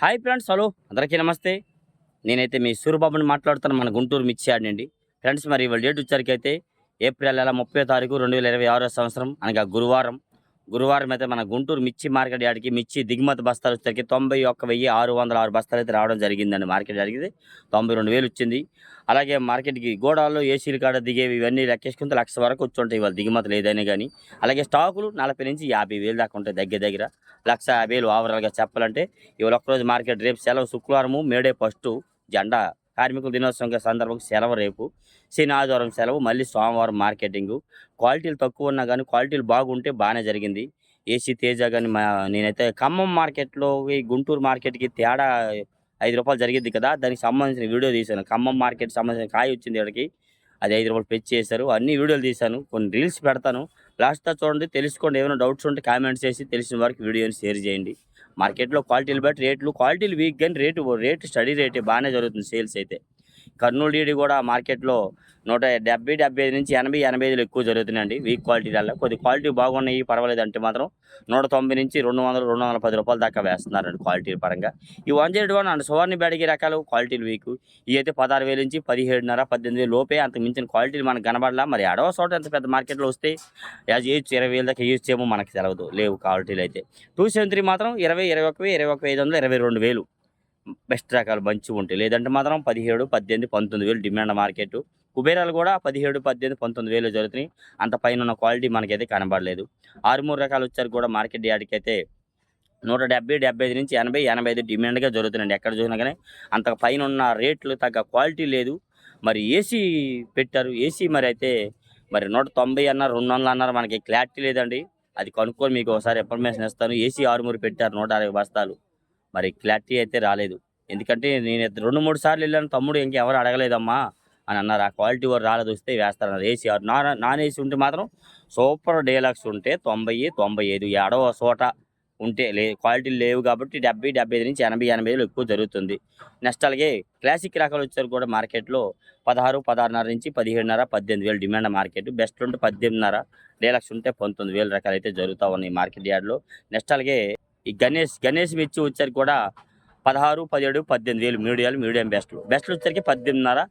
Hi friends, hello అందరికీ నమస్తే. నేనైతే మీ సూరిబాబుని మాట్లాడుతాను, మన గుంటూరు మిర్చి యార్డ్ నుండి. ఫ్రెండ్స్, మరి ఇవాళ డేట్ వచ్చేసరికైతే ఏప్రిల్ నెల 30వ తారీఖు 2026 సంవత్సరం అనగా గురువారం అయితే మన గుంటూరు మిర్చి మార్కెట్ యార్డ్కి మిర్చి దిగుమతి బస్తాలు వచ్చేసరికి 91,606 బస్తాలు అయితే రావడం జరిగిందండి. మార్కెట్ యార్డ్కి 92,000 వచ్చింది. అలాగే మార్కెట్కి గోడాల్లో ఏసీలు కాడ దిగేవి ఇవన్నీ లెక్కేసుకుంటే 1,00,000 వరకు వచ్చి ఉంటాయి ఇవాళ దిగుమతులు ఏదైనా కానీ. అలాగే స్టాకులు 40 నుంచి 50,000 దాకా ఉంటాయి దగ్గర దగ్గర 1,50,000 ఓవరాల్గా చెప్పాలంటే. ఇవాళ ఒక్కరోజు మార్కెట్, రేపు సెలవు, శుక్రవారము మేడే ఫస్టు జెండా కార్మికుల దినోత్సవం సందర్భంగా సెలవు రేపు, శని ఆదివారం సెలవు, మళ్ళీ సోమవారం మార్కెటింగు. క్వాలిటీలు తక్కువ ఉన్నా కానీ క్వాలిటీలు బాగుంటే బాగానే జరిగింది. ఏసీ తేజ కానీ నేనైతే ఖమ్మం మార్కెట్లో గుంటూరు మార్కెట్కి తేడా రూ. 5 జరిగింది కదా, దానికి సంబంధించిన వీడియో తీశాను. ఖమ్మం మార్కెట్ సంబంధించిన కాయ వచ్చింది ఇక్కడికి, అది రూ. 5 పెంచి చేశారు. అన్ని వీడియోలు తీశాను, కొన్ని రీల్స్ పెడతాను. లాస్ట్‌తో చూడండి, తెలుసుకోండి. ఏమైనా డౌట్స్ ఉంటే కామెంట్స్ చేసి తెలిసిన వారికి వీడియోని షేర్ చేయండి. మార్కెట్‌లో క్వాలిటీలు బట్టి రేట్లు, క్వాలిటీలు వీక్ కానీ రేటు స్టడీ రేటే బాగానే జరుగుతుంది సేల్స్ అయితే. కర్నూలు డీడీ కూడా మార్కెట్లో 170, 75 నుంచి 80, 85 ఎక్కువ జరుగుతున్నాయండి వీక్ క్వాలిటీలలో. కొద్ది క్వాలిటీ బాగున్నాయి పర్వాలేదు అంటే మాత్రం 190 నుంచి 200, 210 రూపాయల దాకా వేస్తున్నారండి క్వాలిటీ పరంగా. ఈ 101 అండ్ సువర్ణ బ్యాడిగి రకాలు క్వాలిటీలు వీక్. ఇవి అయితే 16,000 నుంచి 17,500, 18,000 లోపే. అంతకు మించిన క్వాలిటీలు మనకు కనబడలా. మరి అడవ చోట ఎంత పెద్ద మార్కెట్లో వస్తే యాజ్ ఏజ్ 20,000 దాకా యూజ్ చేయమో మనకు తెలవదు, లేవు క్వాలిటీలు అయితే. 273 మాత్రం 20, 21, 21,500, 22,000 బెస్ట్ రకాలు మంచిగా ఉంటాయి. లేదంటే మాత్రం 17, 18, 19,000 డిమాండ్ మార్కెట్. కుబేరాలు కూడా 17, 18, 19,000 జరుగుతున్నాయి. అంత పైన ఉన్న క్వాలిటీ మనకైతే కనబడలేదు. 6, 3 రకాలు వచ్చారు కూడా మార్కెట్ యార్డ్కి అయితే 170, 75 నుంచి 80, 85 డిమాండ్గా జరుగుతున్నాయండి. ఎక్కడ చూసినా కానీ అంత పైన ఉన్న రేట్లు తగ్గ క్వాలిటీ లేదు. మరి ఏసీ పెట్టారు, ఏసీ మరి అయితే మరి 190 అన్నారు, 200 అన్నారు, మనకి క్లారిటీ లేదండి. అది కనుక్కొని మీకు ఒకసారి ఇన్ఫర్మేషన్ ఇస్తాను. ఏసీ 6 పెట్టారు 160 బస్తాలు, మరి క్లారిటీ అయితే రాలేదు. ఎందుకంటే నేను 2, 3 సార్లు వెళ్ళాను, తమ్ముడు ఇంకెవరు అడగలేదమ్మా అని అన్నారు. ఆ క్వాలిటీ వారు రాలేదు, వస్తే వేస్తారన్నారు. ఏసీ 6, నాన్ ఏసీ ఉంటే మాత్రం సూపర్ డీలక్స్ ఉంటే 90, 95 ఏడవ చోట ఉంటే క్వాలిటీలు లేవు కాబట్టి 70, 75 నుంచి 80, 85 ఎక్కువ జరుగుతుంది. నెక్స్ట్ అలాగే క్లాసిక్ రకాలు వచ్చారు కూడా మార్కెట్లో 16, 16.5 నుంచి 17.5, 18,000 డిమాండ్ మార్కెట్. బెస్ట్ ఉంటే 18.5, డీలక్స్ ఉంటే 19,000 రకాలు అయితే జరుగుతూ ఉన్నాయి మార్కెట్ యార్డ్లో. నెక్స్ట్ అలాగే ఈ గణేష్ మిర్చి వచ్చరికి కూడా 16, 17, 18,000 మీడియం బెస్ట్లు వచ్చరికి 18.5,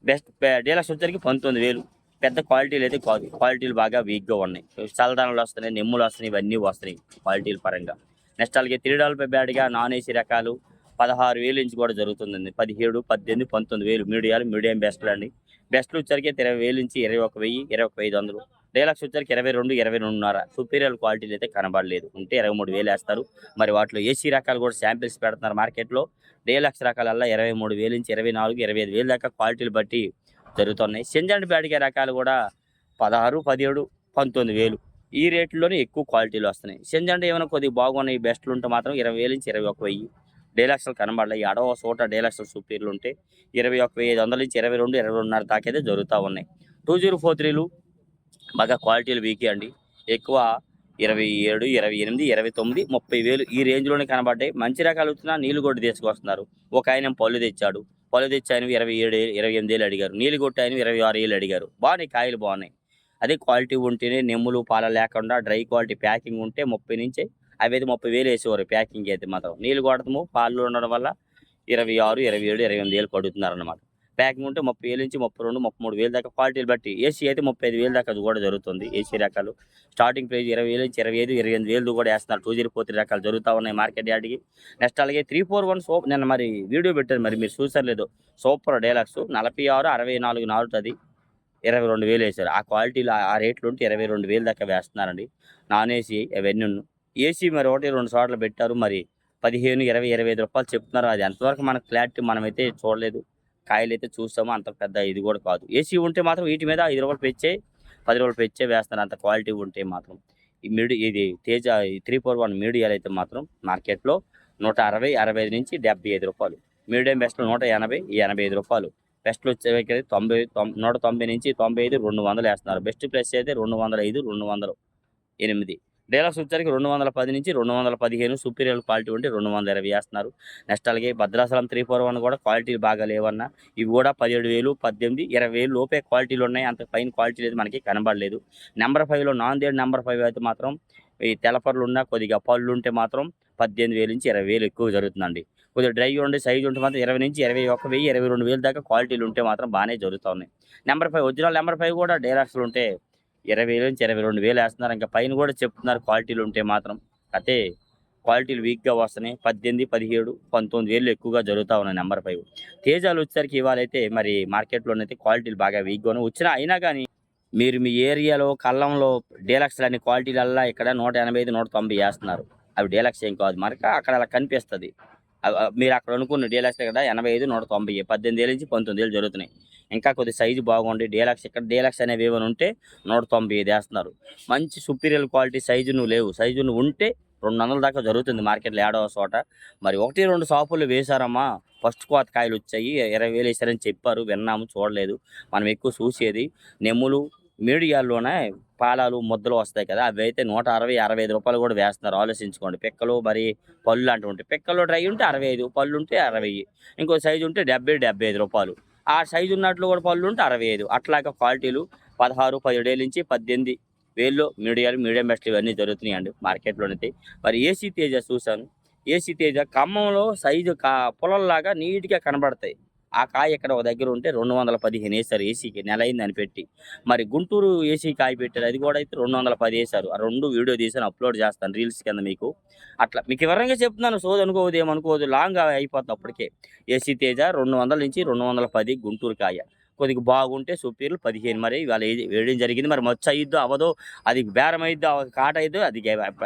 బెస్ట్ డీలక్స్ వచ్చరికి 19,000. పెద్ద క్వాలిటీలు అయితే కాదు, క్వాలిటీలు బాగా వీక్గా ఉన్నాయి. చల్లదనాలు వస్తున్నాయి, నెమ్ములు వస్తున్నాయి, ఇవన్నీ వస్తున్నాయి క్వాలిటీల పరంగా. నెక్స్ట్ అలాగే $3 బ్యాడ్గా నాన్ ఏసీ రకాలు 16,000 నుంచి కూడా జరుగుతుందండి. 17, 18, 19,000 మీడియం బెస్ట్లు అండి. బెస్ట్లు వచ్చరికి 20,000 నుంచి 21,000, 21,500. డీలక్స్ వచ్చరికి 22, 22.5. సుపీరియర్ క్వాలిటీలు అయితే కనబడలేదు, ఉంటే 23,000 వేస్తారు. మరి వాటిలో ఏసీ రకాలు కూడా శాంపిల్స్ పెడుతున్నారు మార్కెట్లో. డీలక్స్ రకాలల్లా 23,000 నుంచి 24, 25,000 దాకా క్వాలిటీలు బట్టి జరుగుతున్నాయి. సింజండ్ బ్యాడిగే రకాలు కూడా 16, 17, 19,000 ఈ రేట్లోనే ఎక్కువ క్వాలిటీలు వస్తున్నాయి. సింజండ్ ఏమైనా కొద్దిగా బాగున్నాయి బెస్ట్లు ఉంటే మాత్రం 20,000 నుంచి 21,000. డీలక్స్లు కనబడలేదు. ఈ అడవ చోట డీలక్స్లు సుపీరియర్లు ఉంటే 21,500 నుంచి 22, 22.5 దాకా అయితే జరుగుతూ ఉన్నాయి. 2043లు బాగా క్వాలిటీలు వీకే అండి. ఎక్కువ 27, 28, 29, 30,000 ఈ రేంజ్లోనే కనబడ్డాయి. మంచి రకాలు వచ్చినా నీళ్ళు కొట్టి తీసుకొస్తున్నారు. ఒక ఆయన పళ్ళు తెచ్చాడు, పళ్ళు తెచ్చి ఆయన 27, 28,000 అడిగారు. నీళ్ళు కొట్టి ఆయన 26,000 అడిగారు. బాగున్నాయి, కాయలు బాగున్నాయి. అదే క్వాలిటీ ఉంటేనే, నెమ్ములు పాల లేకుండా డ్రై క్వాలిటీ ప్యాకింగ్ ఉంటే 30 నుంచి అవి అయితే 30,000 వేసేవారు ప్యాకింగ్ అయితే మాత్రం. నీళ్ళు కొడతాము, పాలు ఉండడం వల్ల 26, 27, 28,000 పడుతున్నారన్నమాట. ప్యాకింగ్ ఉంటే 30,000 నుంచి 32, 33,000 దాకా క్వాలిటీలు బట్టి. ఏసీ అయితే 35,000 దాకా అది కూడా జరుగుతుంది. ఏసీ రకాలు స్టార్టింగ్ ప్రైస్ 20,000 నుంచి 25, 28,000 కూడా వేస్తున్నారు. 2043 రకాలు జరుగుతూ ఉన్నాయి మార్కెట్ యార్డ్కి. నెక్స్ట్ అలాగే 341 నిన్న మరి వీడియో పెట్టారు, మరి మీరు చూసారు లేదు. సూపర్ డీలక్స్ 46, 64 నాలుగుతుంది, 22,000 వేశారు. ఆ క్వాలిటీలు ఆ రేట్లు ఉంటే 22,000 దాకా వేస్తున్నారండి. నాన్ ఏసీ అవన్నీ. ఏసీ మరి 1, 2 చోట్ల పెట్టారు, మరి 15, 20, 25 రూపాయలు చెప్తున్నారు. అది ఎంతవరకు మనకు క్లారిటీ మనమైతే చూడలేదు. కాయలు అయితే చూస్తాము, అంత పెద్ద ఇది కూడా కాదు. ఏసీ ఉంటే మాత్రం వీటి మీద 5 రూపాయలు పెంచే, 10 రూపాయలు పెంచే వేస్తున్నారు, అంత క్వాలిటీ ఉంటే మాత్రం. ఇది తేజ 341 మీడియాలు అయితే మాత్రం మార్కెట్లో 160, 65 నుంచి 75 రూపాయలు. మీడియం బెస్ట్లు 180, 85 రూపాయలు. బెస్ట్లు వచ్చేసరికి 90, 190 నుంచి 95, 200 వేస్తున్నారు. బెస్ట్ ప్లస్ అయితే 205, 208. డీలక్స్ వచ్చరికి 210 నుంచి 215, సుపీరియర్ క్వాలిటీ ఉంటే 220 వేస్తున్నారు. నెక్స్ట్ అలాగే భద్రాచలం 341 కూడా క్వాలిటీలు బాగా లేవన్నా. ఇవి కూడా 17,000, 18, 20,000 లోపే క్వాలిటీలు ఉన్నాయి. అంత పైన క్వాలిటీ అయితే మనకి కనబడలేదు. నెంబర్ 5లో నాందేడ్ నెంబర్ 5 అయితే మాత్రం ఈ తెలపర్లు ఉన్న కొద్దిగా పళ్ళు ఉంటే మాత్రం 18,000 నుంచి 20,000 ఎక్కువ జరుగుతుందండి. కొద్దిగా డ్రై ఉండి సైజ్ ఉంటే మాత్రం 20 నుంచి 21,000, 22,000 దాకా క్వాలిటీలు ఉంటే మాత్రం బాగానే జరుగుతా ఉన్నాయి. నెంబర్ 5 ఒరిజినల్ నెంబర్ 5 కూడా డీలక్స్‌లు ఉంటే 20,000 నుంచి 22,000 ఏస్తున్నారు. ఇంకా పైన కూడా చెప్తున్నారు క్వాలిటీలు ఉంటే మాత్రం. అయితే క్వాలిటీలు వీక్‌గా వస్తున్నాయి. 18, 17, 19,000 ఎక్కువగా జరుగుతా ఉన్నాయి నెంబర్ 5. తేజాలు వచ్చేసరికి ఇవాళైతే మరి మార్కెట్‌లోనైతే క్వాలిటీలు బాగా వీక్‌గాను వచ్చినా అయినా గాని మీరు మీ ఏరియాలో కల్లంలో డీలక్స్‌లని క్వాలిటీలల్లా ఇక్కడ 185, 190 ఏస్తున్నారు. అవి డీలక్స్ ఏం కాదు. మనకు అక్కడ అలా కనిపిస్తది. మీరు అక్కడ అనుకున్న డీలక్స్ ఇక్కడ 85, 190 18,000 నుంచి 19,000 జరుగుతున్నాయి. ఇంకా కొద్దిగా సైజు బాగుండి డీలక్స్ ఇక్కడ డీలక్స్ అనేవి ఏమైనా ఉంటే 195 ఏస్తున్నారు. మంచి సుపీరియర్ క్వాలిటీ సైజు నువ్వు లేవు. సైజు నువ్వు ఉంటే 200 దాకా జరుగుతుంది మార్కెట్‌లో ఏడో ఒక చోట. మరి 1, 2 షాపుల్లో వేశారమ్మా. ఫస్ట్ కోత కాయలొచ్చాయి. 20,000 ఏశారని చెప్పారు. విన్నాము, చూడలేదు. మనం ఎక్కువ చూసేది నెమ్ములు, మీడియాల్లోనే పాలాలు, ముద్దలు వస్తాయి కదా! అవైతే రూ. 160, 65 కూడా వేస్తున్నారు. ఆలోచించుకోండి. పిక్కలు మరి పళ్ళు లాంటివి ఉంటాయి. పిక్కలు డ్రై ఉంటే 65, పళ్ళుంటే 60. ఇంకో సైజు ఉంటే రూ. 70, రూ. 75. ఆ సైజు ఉన్నట్లు కూడా పళ్ళుంటే 65. అట్లాగా క్వాలిటీలు 16, 17 నుంచి 18,000 మీడియాలు, మీడియం బెస్ట్‌లు ఇవన్నీ జరుగుతున్నాయండి మార్కెట్‌లోనైతే. మరి ఏసీ తేజ చూసాను. ఏసీ తేజ ఖమ్మంలో సైజు పుల్లల్లాగా నీట్‌గా కనబడతాయి. ఆ కాయ ఇక్కడ ఒక దగ్గర ఉంటే 215 ఏశారు ఏసీకి. నెలయిందని పెట్టి. మరి గుంటూరు ఏసీ కాయ పెట్టారు. అది కూడా అయితే 210 ఏశారు. ఆ 2 వీడియో తీసాను అప్‌లోడ్ చేస్తాను రీల్స్ కింద మీకు. అట్లా మీకు వివరంగా చెప్తున్నాను. సోదనుకోవద్దు, ఏమనుకోవద్దు. లాంగ్ అయిపోద్ది అప్పటికే. ఏసీ తేజ 200 నుంచి 210 గుంటూరు కాయ. కొద్దిగా బాగుంటే సుపీరియర్‌లు 15. మరి ఇవాళ వేయడం జరిగింది. మరి మచ్చ అయ్యిద్దో అవ్వదో, అది బేరం అయిద్దో, కాట అయిద్దో అది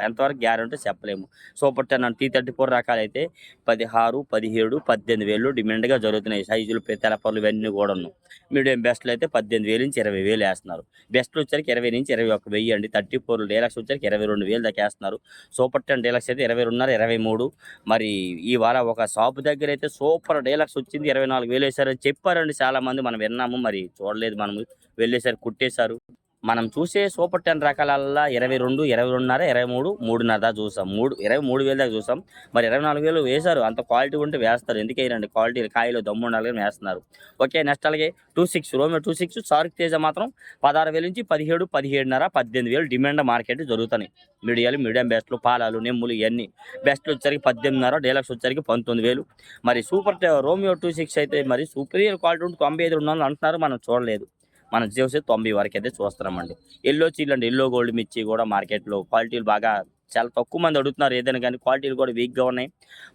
ఎంతవరకు గ్యారంటీ చెప్పలేము. సూపర్ 10 అండ్ T34 రకాలైతే 16, 17, 18,000 డిమాండ్‌గా జరుగుతున్నాయి. సైజులు తెలపర్లు ఇవన్నీ కూడాను. మీడియం బెస్ట్‌లు అయితే 18,000 నుంచి 20,000 ఏస్తున్నారు. బెస్ట్‌లు వచ్చరికి 20 నుంచి 21,000 అండి. 34 డీలక్స్ వచ్చరికి 22,000 దాకా ఏస్తున్నారు. సూపర్ 10 డీలక్స్ అయితే 22.5, 23. మరి ఇవాళ ఒక షాపు దగ్గరైతే సూపర్ డీలక్స్ వచ్చింది 24,000 ఏశారని చెప్పారండి చాలామంది. మనం విన్నాము. మరి చూడలేదు మనము. వెళ్ళేసరికి కుట్టేశారు. మనం చూసే సూపర్ 10 రకాలల్లా 22, 22.5, 23, 3.5 దాకా చూసాం. 23,000 దాకా చూసాం. మరి 24,000 వేశారు. అంత క్వాలిటీ ఉంటే వేస్తారు. ఎందుకేయరండి? క్వాలిటీ కాయలు దమ్ముండాలి అని వేస్తున్నారు. ఓకే. నెక్స్ట్ అలాగే 26 రోమియో 26 సార్క్ తేజ మాత్రం 16,000 నుంచి 17, 17.5, 18,000 డిమాండ్ మార్కెట్ జరుగుతున్నాయి. మీడియాలు, మీడియం బెస్ట్‌లు, పాలాలు, నెమ్ములు ఇయన్నీ. బెస్ట్‌లు వచ్చరికి 18.5, డీలక్స్ వచ్చరికి 19,000. మరి రోమియో 26 అయితే మరి సుపీరియర్ క్వాలిటీ ఉంటే 95, 200 అంటున్నారు. మనం చూడలేదు. మనం చూసి 90 వరకైతే చూస్తున్నామండి. యెల్లో చీలండి. యెల్లో గోల్డ్ మిర్చి కూడా మార్కెట్‌లో క్వాలిటీలు బాగా చాలా తక్కువ మంది అడుగుతున్నారు ఏదైనా గానీ క్వాలిటీలు కూడా వీక్‌గా ఉన్నాయి.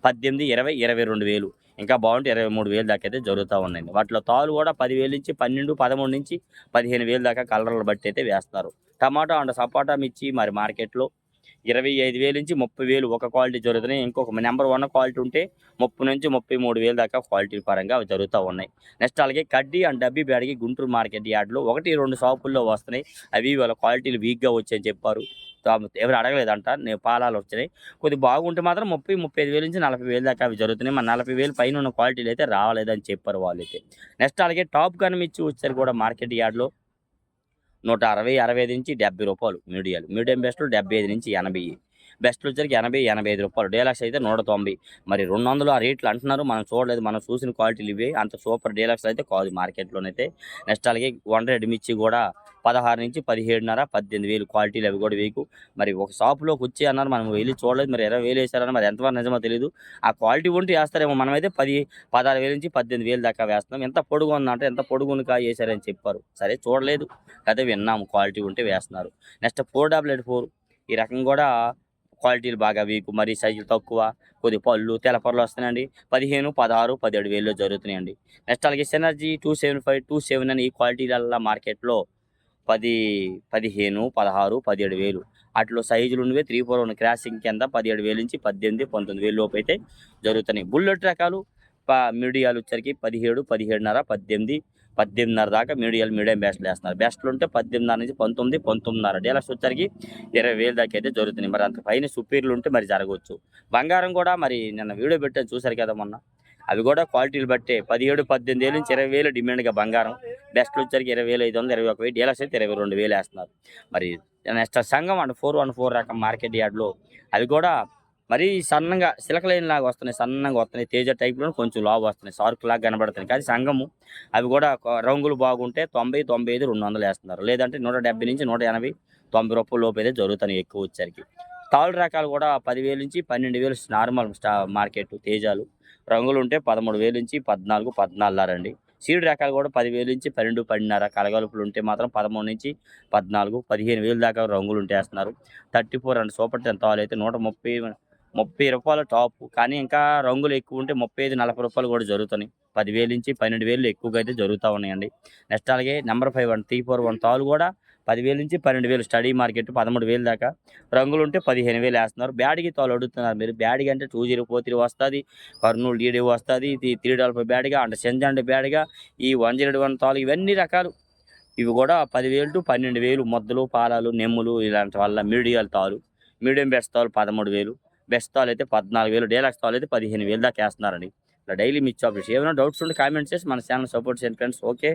18, 20, 22,000 ఇంకా బాగుంటే 23,000 దాకా అయితే జరుగుతా ఉన్నాయండి. వాటిలో తాలు కూడా 10,000 నుంచి 12, 13 నుంచి 15,000 దాకా కలర్‌లు బట్టి అయితే వేస్తున్నారు. టమాటా అండ్ సపోటా మిర్చి మరి మార్కెట్‌లో 25,000 నుంచి 30,000 ఒక క్వాలిటీ జరుగుతున్నాయి. ఇంకొక నెంబర్ 1 క్వాలిటీ ఉంటే 30 నుంచి 33,000 దాకా క్వాలిటీ పరంగా అవి జరుగుతా ఉన్నాయి. నెక్స్ట్ అలాగే కడ్డీ అండ్ డబ్బీ బ్యాడ్‌కి గుంటూరు మార్కెట్ యార్డ్‌లో 1, 2 షాపుల్లో వస్తున్నాయి. అవి వాళ్ళ క్వాలిటీలు వీక్‌గా వచ్చాయని చెప్పారు. ఎవరు అడగలేదంట. పాలాలు వచ్చినాయి. కొద్దిగా బాగుంటే మాత్రం 30, 35,000 నుంచి 40,000 దాకా అవి జరుగుతున్నాయి. మరి 40,000 పైన ఉన్న క్వాలిటీలు అయితే రాలేదని చెప్పారు వాళ్ళైతే. నెక్స్ట్ అలాగే టాప్ గన్ మిర్చి వచ్చేసరికి కూడా మార్కెట్ యార్డ్‌లో 160, 65 నుంచి రూ. 70 మీడియాలు. మీడియం బెస్ట్‌లు 75 నుంచి 80. బెస్ట్‌లు వచ్చరికి 80, రూ. 85. డీలక్స్ అయితే 190. మరి 200 ఆ రేట్లు అంటున్నారు. మనం చూడలేదు. మనం చూసిన క్వాలిటీలు ఇవే. అంత సూపర్ డీలక్స్ అయితే కాదు మార్కెట్‌లోనైతే. నెక్స్ట్ అలాగే 100 మిర్చి కూడా 16 నుంచి 17.5, 18,000 క్వాలిటీలు అవి కూడా వీకు. మరి ఒక షాప్‌లోకి వచ్చి అన్నారు. మనం వెళ్లి చూడలేదు. మరి 20,000 వేశారని మరి ఎంతవరకు నిజమో తెలీదు. ఆ క్వాలిటీ ఉంటే వేస్తారేమో. మనమైతే 16,000 నుంచి 18,000 దాకా వేస్తున్నాం. ఎంత పొడుగు ఉందంటే ఎంత పొడుగున్న కాయ వేశారని చెప్పారు. సరే చూడలేదు. అయితే విన్నాము క్వాలిటీ ఉంటే వేస్తున్నారు. నెక్స్ట్ 488 ఈ రకం కూడా క్వాలిటీలు బాగా వీకు. మరి సైజులు తక్కువ. కొద్దిగా పళ్ళు, తెల్లపర్లు వస్తున్నాయండి. 15, 16, 17,000 జరుగుతున్నాయండి. నెక్స్ట్ అలాగే సినర్జీ 275, 27 అని ఈ క్వాలిటీలల్లా మార్కెట్‌లో 10, 15, 16, 17,000 ఆటిలో సైజులు ఉన్నవే 341 క్రాసింగ్ కింద 17,000 నుంచి 18, 19,000 లోపు అయితే జరుగుతున్నాయి. బుల్లెట్ రకాలు మీడియాలు వచ్చరికి 17, 17.5, 18, 18.5 దాకా మీడియం బెస్ట్‌లు వేస్తున్నారు. బెస్ట్‌లు ఉంటే 18.5 నుంచి 19, 19.5 డీలక్స్ వచ్చరికి 20,000 దాకా అయితే జరుగుతున్నాయి. మరి అంత పైన సుపీరియర్‌లు ఉంటే మరి జరగవచ్చు. బంగారం కూడా మరి నిన్న వీడియో పెట్టాను చూసారు కదా మొన్న. అవి కూడా క్వాలిటీలు బట్టే 17, 18,000 నుంచి 20,000 డిమాండ్‌గా బంగారం. బెస్ట్‌లు వచ్చరికి 20,500, 21,000 డీలక్స్ అయితే 22,000 వేస్తున్నారు. మరి నెక్స్ట్ సంగం అండ్ 414 రకం మార్కెట్ యార్డ్‌లో అవి కూడా మరీ సన్నగా సిలక లైన్‌లాగా వస్తున్నాయి. సన్నగా వస్తున్నాయి. తేజ టైప్‌లోనే కొంచెం లావు వస్తున్నాయి. సార్క్‌లాగా కనబడుతున్నాయి. కానీ సంగము అవి కూడా రంగులు బాగుంటే 90, 95, 200 ఏస్తున్నారు. లేదంటే 170 నుంచి 180, 90 రూపాయల లోపు అయితే జరుగుతున్నాయి ఎక్కువ వచ్చరికి. తాళ్ళు రకాలు కూడా 10,000 నుంచి 12,000 నార్మల్ మార్కెట్ తేజాలు. రంగులు ఉంటే 13,000 నుంచి 14, 14.5 అండి. సీడ్ రకాలు కూడా 10,000 నుంచి 12, 12.5 కలగలుపులు ఉంటే మాత్రం 13 నుంచి 14, 15,000 దాకా రంగులు ఉంటేస్తున్నారు. 34 అండ్ సూపర్ 10 తాళ్ళు అయితే 130, రూపాయలు టాప్. కానీ ఇంకా రంగులు ఎక్కువ ఉంటే 35, 40 రూపాయలు కూడా జరుగుతున్నాయి. 10,000 నుంచి 12,000 ఎక్కువగా అయితే జరుగుతూ ఉన్నాయండి. నెక్స్ట్ అలాగే నెంబర్ 5 అండ్ 341 తాళ్ళు కూడా 10,000 నుంచి 12,000 స్టడీ మార్కెట్ 13,000 దాకా. రంగులుంటే 15,000 ఏస్తున్నారు. బ్యాడ్‌గి తాళ్ళు అడుగుతున్నారు మీరు. బ్యాడ్‌గి అంటే 2043 వస్తది. కర్నూలు డీడీ వస్తది. 355 బ్యాడ్‌గా అంటే సెంజాండ్ బ్యాడ్‌గా ఈ 101 తాళ్ళు ఇవన్నీ రకాలు. ఇవి కూడా 10,000 టు 12,000 మొద్దలు, పాలాలు, నెమ్ములు ఇలాంటి వల్ల మీడియాల తాళ్ళు. మీడియం బెస్ట్ తాళ్ళు 13,000. బెస్ట్ తాళ్ళు అయితే 14,000. డీలక్స్ తాళ్ళు అయితే 15,000 దాకా ఏస్తున్నారండి. ఇలా డైలీ మిర్చి అప్డేట్స్. ఏమైనా డౌట్స్ ఉంటే కామెంట్ చేసి మన ఛానల్ సపోర్ట్ చేయండి ఫ్రెండ్స్. ఓకే.